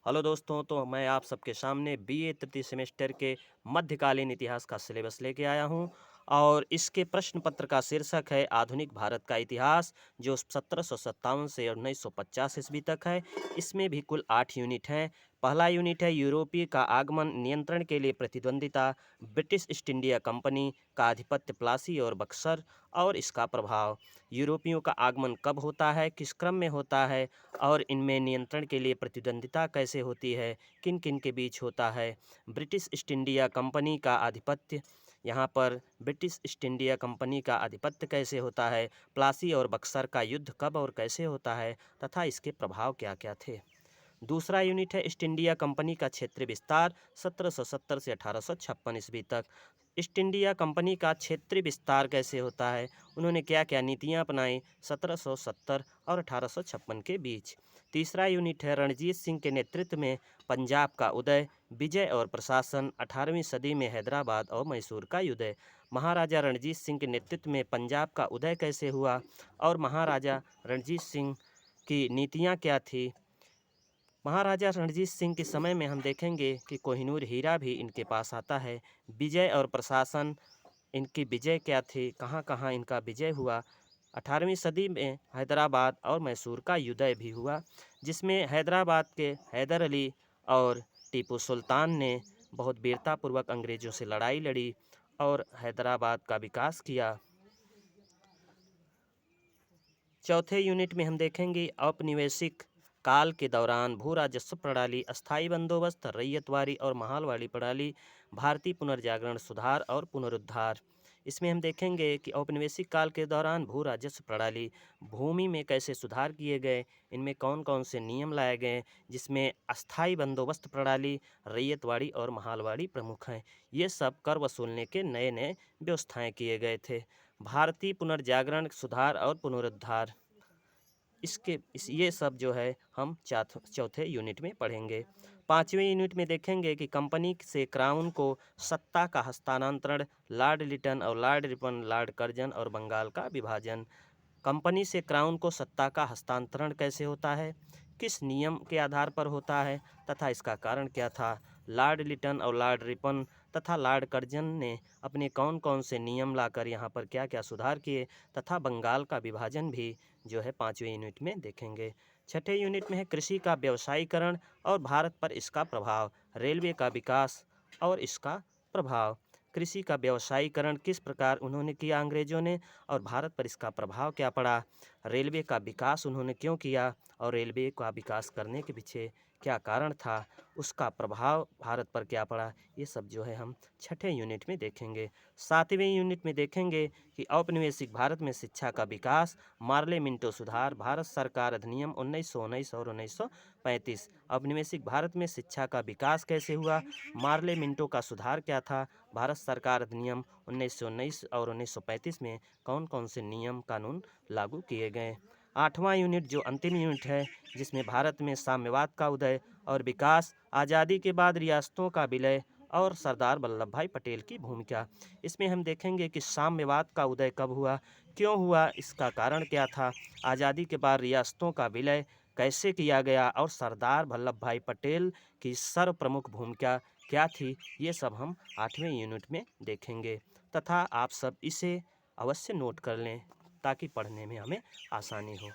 Hello दोस्तों, तो मैं आप सबके सामने बीए तृतीय सेमेस्टर के मध्यकालीन इतिहास का सिलेबस लेके आया हूँ और इसके प्रश्न पत्र का शीर्षक है आधुनिक भारत का इतिहास, जो 1757 से 1950 ईस्वी तक है। इसमें भी कुल 8 यूनिट हैं। पहला यूनिट है यूरोपीय का आगमन, नियंत्रण के लिए प्रतिद्वंदिता, ब्रिटिश ईस्ट इंडिया कंपनी का आधिपत्य, प्लासी और बक्सर और इसका प्रभाव। यूरोपियों का आगमन कब होता है, किस क्रम में होता है और इनमें नियंत्रण के लिए प्रतिद्वंदिता कैसे होती है, किन किन के बीच होता है। ब्रिटिश ईस्ट इंडिया कंपनी का आधिपत्य, यहाँ पर ब्रिटिश ईस्ट इंडिया कंपनी का आधिपत्य कैसे होता है, प्लासी और बक्सर का युद्ध कब और कैसे होता है तथा इसके प्रभाव क्या क्या थे। दूसरा यूनिट है ईस्ट इंडिया कंपनी का क्षेत्रीय विस्तार 1770 से 1856 ईस्वी तक। ईस्ट इंडिया कंपनी का क्षेत्रीय विस्तार कैसे होता है, उन्होंने क्या क्या नीतियां अपनाई 1770 और 1856 के बीच। तीसरा यूनिट है रणजीत सिंह के नेतृत्व में पंजाब का उदय, विजय और प्रशासन, 18वीं सदी में हैदराबाद और मैसूर का उदय। महाराजा रणजीत सिंह के नेतृत्व में पंजाब का उदय कैसे हुआ और महाराजा रणजीत सिंह की नीतियाँ क्या थी। महाराजा रणजीत सिंह के समय में हम देखेंगे कि कोहिनूर हीरा भी इनके पास आता है। विजय और प्रशासन, इनकी विजय क्या थी, कहाँ कहाँ इनका विजय हुआ। 18वीं सदी में हैदराबाद और मैसूर का उदय भी हुआ, जिसमें हैदराबाद के हैदर अली और टीपू सुल्तान ने बहुत वीरतापूर्वक अंग्रेज़ों से लड़ाई लड़ी और हैदराबाद का विकास किया। चौथे यूनिट में हम देखेंगे औपनिवेशिक काल के दौरान भू राजस्व प्रणाली, अस्थायी बंदोबस्त, रैयतवारी और महालवाड़ी प्रणाली, भारतीय पुनर्जागरण, सुधार और पुनरुद्धार। इसमें हम देखेंगे कि औपनिवेशिक काल के दौरान भू राजस्व प्रणाली, भूमि में कैसे सुधार किए गए, इनमें कौन कौन से नियम लाए गए, जिसमें अस्थायी बंदोबस्त प्रणाली, रैयतवाड़ी और महालवाड़ी प्रमुख हैं। ये सब कर वसूलने के नए नए व्यवस्थाएं किए गए थे। भारतीय पुनर्जागरण, सुधार और पुनरुद्धार, ये सब जो है हम चौथे यूनिट में पढ़ेंगे। पाँचवें यूनिट में देखेंगे कि कंपनी से क्राउन को सत्ता का हस्तांतरण, लॉर्ड लिटन और लॉर्ड रिपन, लॉर्ड कर्जन और बंगाल का विभाजन। कंपनी से क्राउन को सत्ता का हस्तांतरण कैसे होता है, किस नियम के आधार पर होता है तथा इसका कारण क्या था। लॉर्ड लिटन और लॉर्ड रिपन तथा लॉर्ड कर्जन ने अपने कौन कौन से नियम लाकर यहाँ पर क्या क्या सुधार किए तथा बंगाल का विभाजन भी जो है 5वें यूनिट में देखेंगे। छठे यूनिट में है कृषि का व्यवसायीकरण और भारत पर इसका प्रभाव, रेलवे का विकास और इसका प्रभाव। कृषि का व्यवसायीकरण किस प्रकार उन्होंने किया अंग्रेजों ने और भारत पर इसका प्रभाव क्या पड़ा। रेलवे का विकास उन्होंने क्यों किया और रेलवे का विकास करने के पीछे क्या कारण था, उसका प्रभाव भारत पर क्या पड़ा, ये सब जो है हम छठे यूनिट में देखेंगे। सातवें यूनिट में देखेंगे कि औपनिवेशिक भारत में शिक्षा का विकास, मार्ले मिंटो सुधार, भारत सरकार अधिनियम 1919 और 1935। औपनिवेशिक भारत में शिक्षा का विकास कैसे हुआ, मार्ले मिंटो का सुधार क्या था, भारत सरकार अधिनियम 1919 और 1935 में कौन कौन से नियम कानून लागू किए गए। आठवां यूनिट जो अंतिम यूनिट है, जिसमें भारत में साम्यवाद का उदय और विकास, आज़ादी के बाद रियासतों का विलय और सरदार वल्लभ भाई पटेल की भूमिका। इसमें हम देखेंगे कि साम्यवाद का उदय कब हुआ, क्यों हुआ, इसका कारण क्या था, आज़ादी के बाद रियासतों का विलय कैसे किया गया और सरदार वल्लभ भाई पटेल की सर्व प्रमुख भूमिका क्या थी, ये सब हम 8वें यूनिट में देखेंगे। तथा आप सब इसे अवश्य नोट कर लें ताकि पढ़ने में हमें आसानी हो।